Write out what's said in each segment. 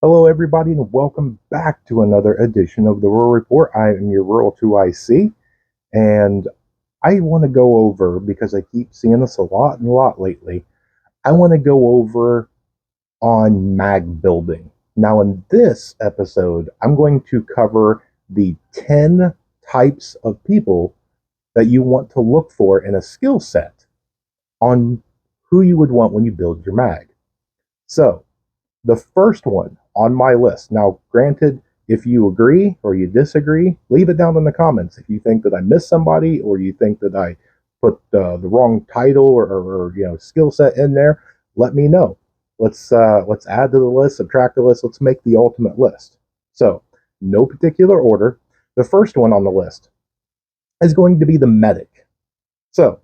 Hello, everybody, and welcome back to another edition of the Rural Report. I am your Rural 2IC, and I want to go over, because I keep seeing this a lot and a lot lately, I want to go over on mag building. Now, in this episode, I'm going to cover the 10 types of people that you want to look for in a skill set on who you would want when you build your mag. So, the first one on my list. Now, granted, if you agree or you disagree, leave it down in the comments. If you think that I missed somebody, or you think that I put the wrong title or skill set in there, let me know. Let's add to the list, subtract the list. Let's make the ultimate list. So, no particular order. The first one on the list is going to be the medic. So,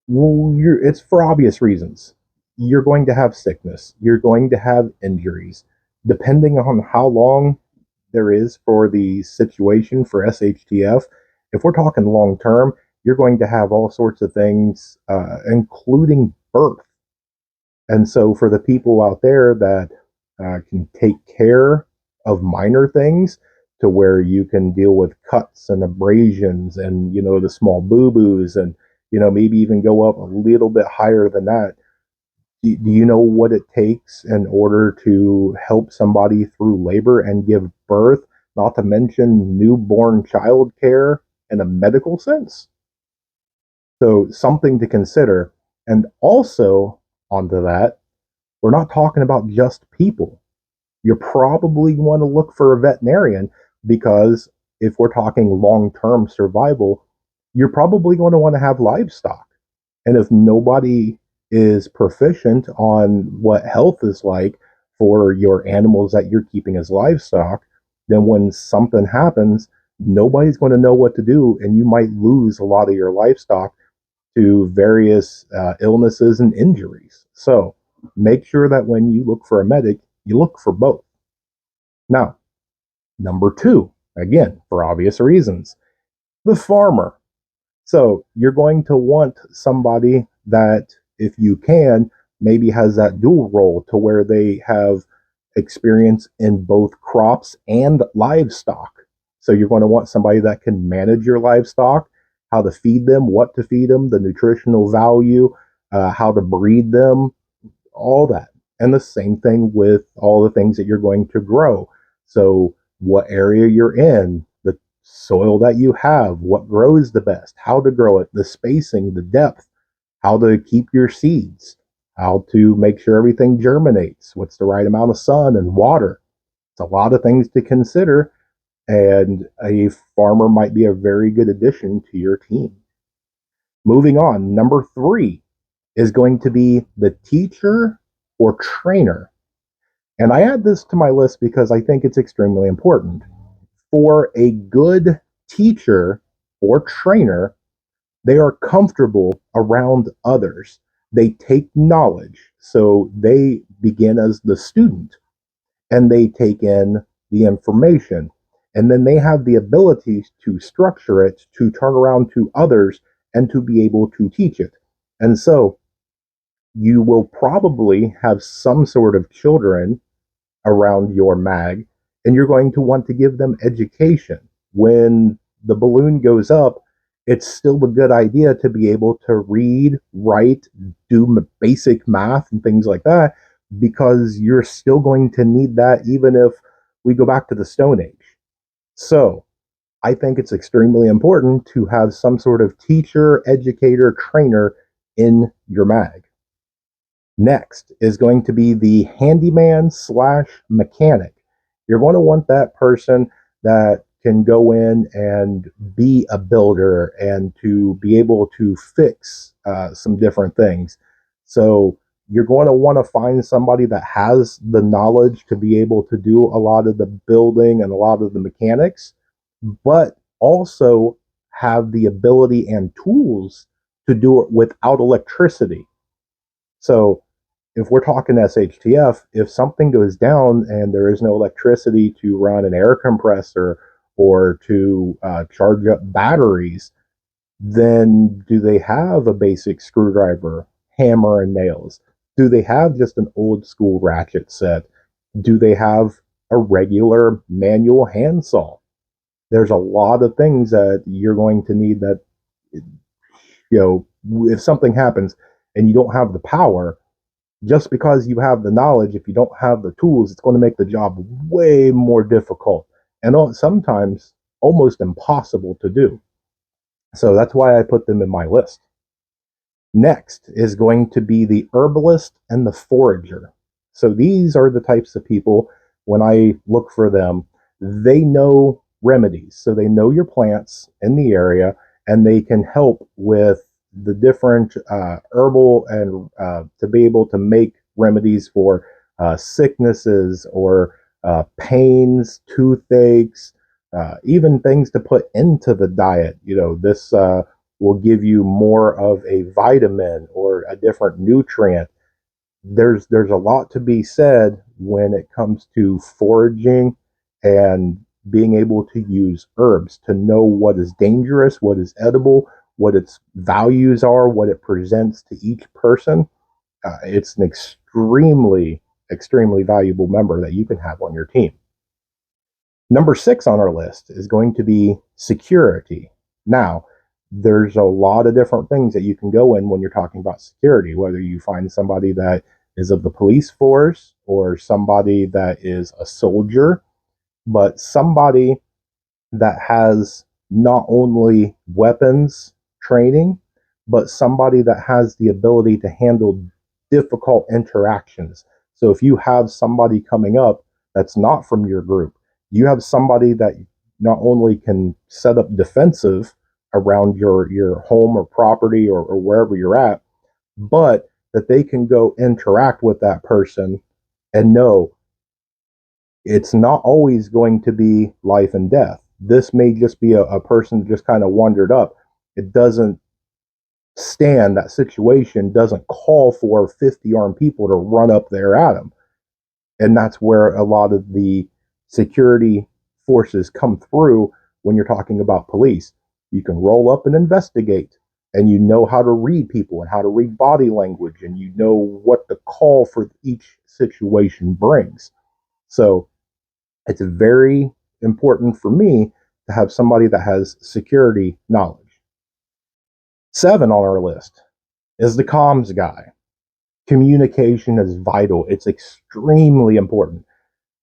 it's for obvious reasons. You're going to have sickness. You're going to have injuries. Depending on how long there is for the situation for SHTF, if we're talking long term, you're going to have all sorts of things, including birth. And so, for the people out there that can take care of minor things, to where you can deal with cuts and abrasions and the small boo boos, and maybe even go up a little bit higher than that. Do you know what it takes in order to help somebody through labor and give birth, not to mention newborn child care in a medical sense? So, something to consider. And also, onto that, we're not talking about just people. You probably want to look for a veterinarian, because if we're talking long term survival, you're probably going to want to have livestock. And if nobody is proficient on what health is like for your animals that you're keeping as livestock, then when something happens, nobody's going to know what to do, and you might lose a lot of your livestock to various illnesses and injuries. So make sure that when you look for a medic, you look for both. Now, number two, again, for obvious reasons, the farmer. So you're going to want somebody that, if you can, maybe has that dual role, to where they have experience in both crops and livestock. So you're going to want somebody that can manage your livestock, how to feed them, what to feed them, the nutritional value, how to breed them, all that. And the same thing with all the things that you're going to grow. So, what area you're in, the soil that you have, what grows the best, how to grow it, the spacing, the depth, how to keep your seeds, how to make sure everything germinates, what's the right amount of sun and water. It's a lot of things to consider, and a farmer might be a very good addition to your team. Moving on, number three is going to be the teacher or trainer. And I add this to my list because I think it's extremely important. For a good teacher or trainer, they are comfortable around others. They take knowledge. So they begin as the student, and they take in the information. And then they have the ability to structure it, to turn around to others, and to be able to teach it. And so you will probably have some sort of children around your mag, and you're going to want to give them education. When the balloon goes up, it's still a good idea to be able to read, write, do basic math and things like that, because you're still going to need that even if we go back to the Stone Age. So I think it's extremely important to have some sort of teacher, educator, trainer in your mag. Next is going to be the handyman slash mechanic. You're going to want that person that can go in and be a builder, and to be able to fix some different things. So you're going to want to find somebody that has the knowledge to be able to do a lot of the building and a lot of the mechanics, but also have the ability and tools to do it without electricity. So if we're talking SHTF, if something goes down and there is no electricity to run an air compressor or to charge up batteries, then do they have a basic screwdriver, hammer, and nails? Do they have just an old school ratchet set? Do they have a regular manual handsaw? There's a lot of things that you're going to need that, if something happens and you don't have the power, just because you have the knowledge, if you don't have the tools, it's going to make the job way more difficult and sometimes almost impossible to do. So that's why I put them in my list. Next is going to be the herbalist and the forager. So these are the types of people, when I look for them, they know remedies. So they know your plants in the area and they can help with the different herbal and to be able to make remedies for sicknesses or pains, toothaches, even things to put into the diet. This will give you more of a vitamin or a different nutrient. There's a lot to be said when it comes to foraging and being able to use herbs to know what is dangerous, what is edible, what its values are, what it presents to each person. It's an extremely valuable member that you can have on your team. Number 6 on our list is going to be security. Now, there's a lot of different things that you can go in when you're talking about security, whether you find somebody that is of the police force or somebody that is a soldier, but somebody that has not only weapons training, but somebody that has the ability to handle difficult interactions. So if you have somebody coming up that's not from your group, you have somebody that not only can set up defensive around your home or property or wherever you're at, but that they can go interact with that person and know it's not always going to be life and death. This may just be a person just kind of wandered up. It doesn't stand, that situation doesn't call for 50 armed people to run up there at him. And that's where a lot of the security forces come through when you're talking about police. You can roll up and investigate, and you know how to read people and how to read body language, and you know what the call for each situation brings. So it's very important for me to have somebody that has security knowledge. 7 on our list is the comms guy. Communication is vital. It's extremely important.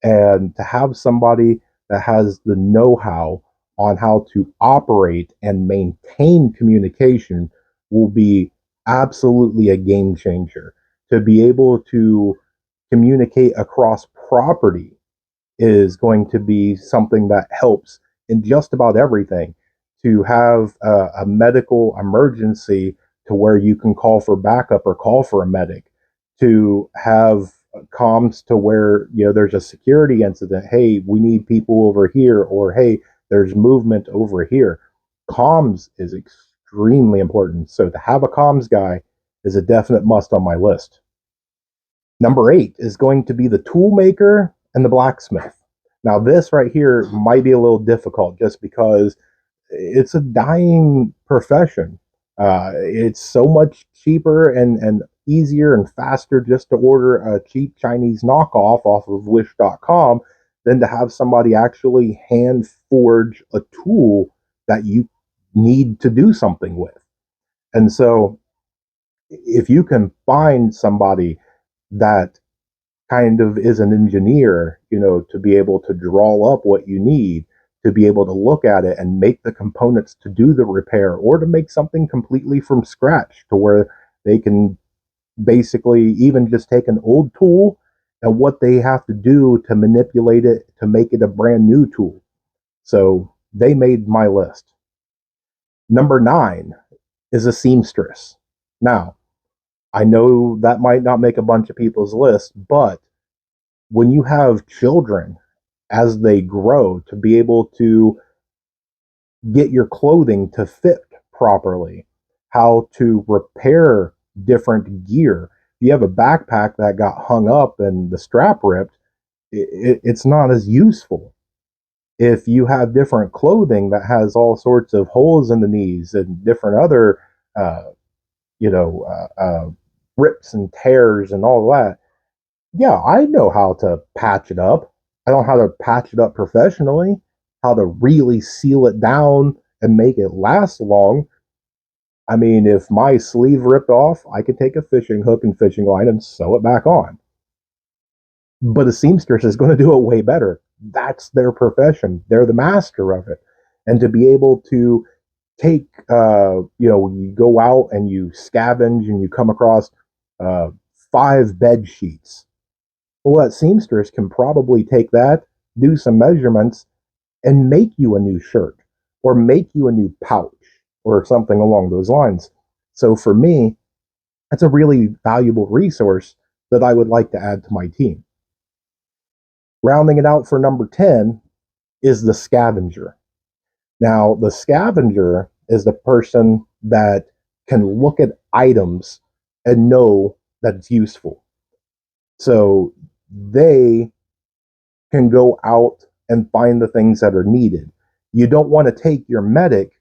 And to have somebody that has the know-how on how to operate and maintain communication will be absolutely a game changer. To be able to communicate across property is going to be something that helps in just about everything. To have a medical emergency to where you can call for backup or call for a medic, to have comms to where there's a security incident, hey, we need people over here, or hey, there's movement over here. Comms is extremely important, so to have a comms guy is a definite must on my list. Number 8 is going to be the toolmaker and the blacksmith. Now, this right here might be a little difficult just because it's a dying profession. It's so much cheaper and easier and faster just to order a cheap Chinese knockoff off of wish.com than to have somebody actually hand forge a tool that you need to do something with. And so, if you can find somebody that kind of is an engineer, to be able to draw up what you need, to be able to look at it and make the components to do the repair, or to make something completely from scratch to where they can basically even just take an old tool and what they have to do to manipulate it to make it a brand new tool. So they made my list. Number 9 is a seamstress. Now, I know that might not make a bunch of people's list, but when you have children as they grow, to be able to get your clothing to fit properly, how to repair different gear. If you have a backpack that got hung up and the strap ripped, it's not as useful. If you have different clothing that has all sorts of holes in the knees and different other, uh, you know, uh, uh, rips and tears and all that, Yeah, I know how to patch it up. I don't know how to patch it up professionally, how to really seal it down and make it last long. I mean, if my sleeve ripped off, I could take a fishing hook and fishing line and sew it back on. But a seamstress is going to do it way better. That's their profession. They're the master of it. And to be able to take, you go out and you scavenge and you come across uh, 5 bed sheets. Well, that seamstress can probably take that, do some measurements, and make you a new shirt or make you a new pouch or something along those lines. So for me, that's a really valuable resource that I would like to add to my team. Rounding it out for number 10 is the scavenger. Now, the scavenger is the person that can look at items and know that it's useful. So they can go out and find the things that are needed. You don't want to take your medic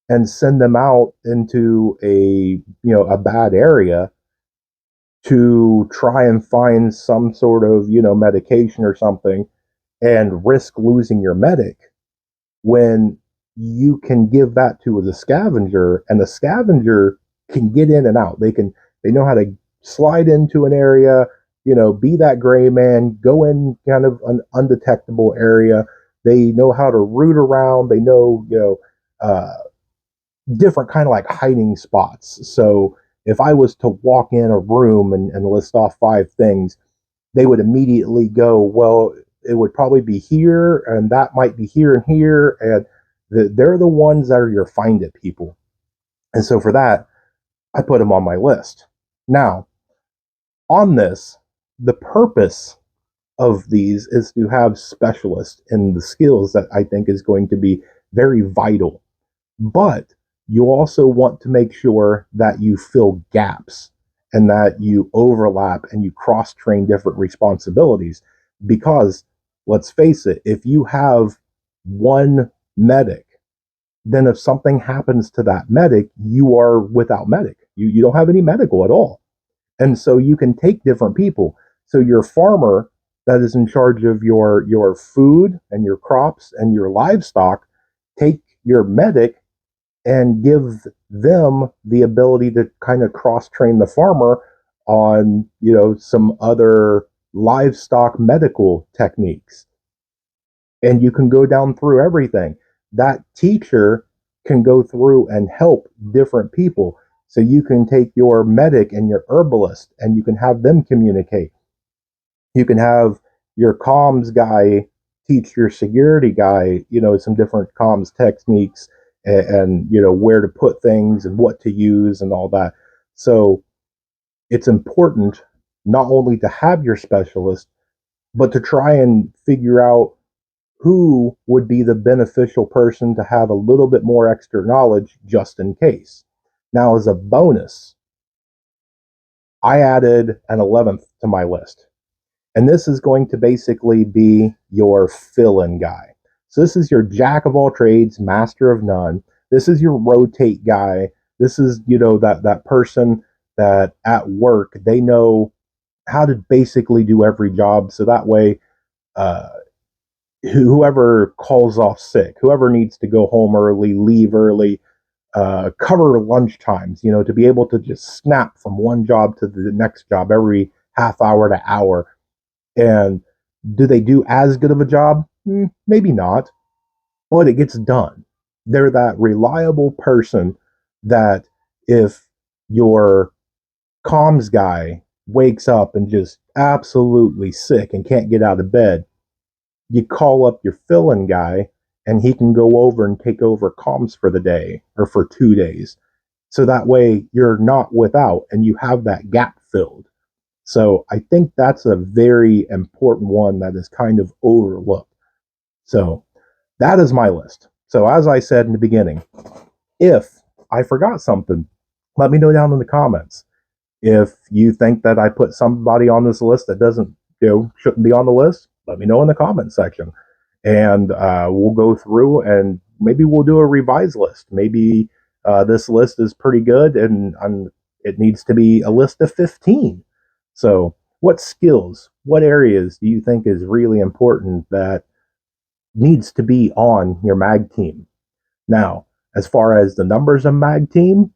and send them out into a bad area to try and find some sort of medication or something and risk losing your medic when you can give that to the scavenger, and the scavenger can get in and out. They know how to slide into an area, be that gray man, go in kind of an undetectable area. They know how to root around. They know, different kind of like hiding spots. So if I was to walk in a room and list off 5 things, they would immediately go, well, it would probably be here, and that might be here and here, and they're the ones that are your find it people. And so for that, I put them on my list. Now, on this, the purpose of these is to have specialists in the skills that I think is going to be very vital. But you also want to make sure that you fill gaps and that you overlap and you cross train different responsibilities. Because let's face it, if you have one medic, then if something happens to that medic, you are without medic. You don't have any medical at all. And so you can take different people. So your farmer that is in charge of your food and your crops and your livestock, take your medic and give them the ability to kind of cross train the farmer on some other livestock medical techniques, and you can go down through everything. That teacher can go through and help different people. So you can take your medic and your herbalist and you can have them communicate. You can have your comms guy teach your security guy, some different comms techniques, and where to put things and what to use and all that. So it's important not only to have your specialist, but to try and figure out who would be the beneficial person to have a little bit more extra knowledge just in case. Now, as a bonus, I added an 11th to my list. And this is going to basically be your fill in guy. So, this is your jack of all trades, master of none. This is your rotate guy. This is, that person that at work, they know how to basically do every job. So that way, uh, whoever calls off sick, whoever needs to go home early, leave early, cover lunch times, to be able to just snap from one job to the next job every half hour to hour. And do they do as good of a job? Maybe not, but it gets done. They're that reliable person that if your comms guy wakes up and just absolutely sick and can't get out of bed, you call up your fill-in guy and he can go over and take over comms for the day or for 2 days. So that way you're not without and you have that gap filled. So I think that's a very important one that is kind of overlooked. So that is my list. So as I said in the beginning, if I forgot something, let me know down in the comments. If you think that I put somebody on this list that doesn't, shouldn't be on the list, let me know in the comment section. And we'll go through and maybe we'll do a revised list. Maybe this list is pretty good and it needs to be a list of 15. So What skills, what areas do you think is really important that needs to be on your MAG team? Now, as far as the numbers of MAG team,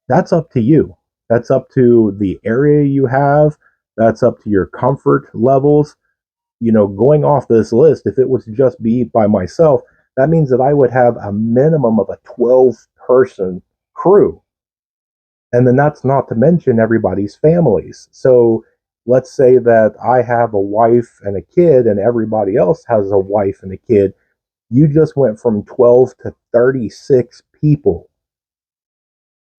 that's up to you. That's up to the area you have. That's up to your comfort levels. Going off this list, if it was just be by myself, that means that I would have a minimum of a 12-person crew. And then that's not to mention everybody's families. So let's say that I have a wife and a kid, and everybody else has a wife and a kid. You just went from 12 to 36 people.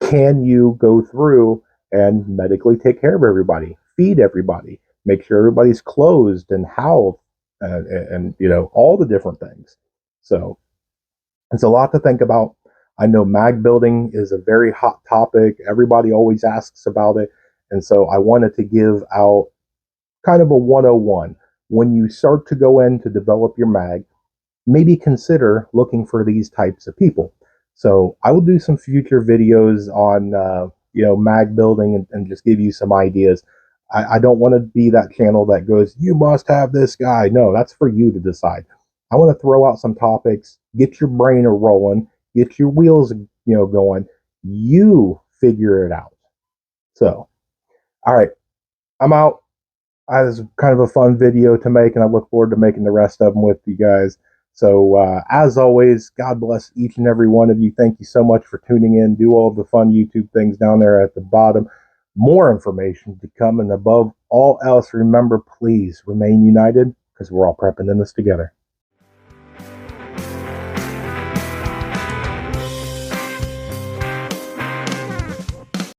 Can you go through and medically take care of everybody, feed everybody, make sure everybody's closed and housed, and all the different things? So it's a lot to think about. I know mag building is a very hot topic. Everybody always asks about it. And so I wanted to give out kind of a 101. When you start to go in to develop your mag, maybe consider looking for these types of people. So I will do some future videos on mag building, and just give you some ideas. I don't want to be that channel that goes, you must have this guy. No, that's for you to decide. I want to throw out some topics, get your brain a rolling, get your wheels going. You figure it out. So, all right, I'm out. It was kind of a fun video to make, and I look forward to making the rest of them with you guys. So, as always, God bless each and every one of you. Thank you so much for tuning in. Do all the fun YouTube things down there at the bottom. More information to come, and above all else, remember, please remain united, because we're all prepping in this together.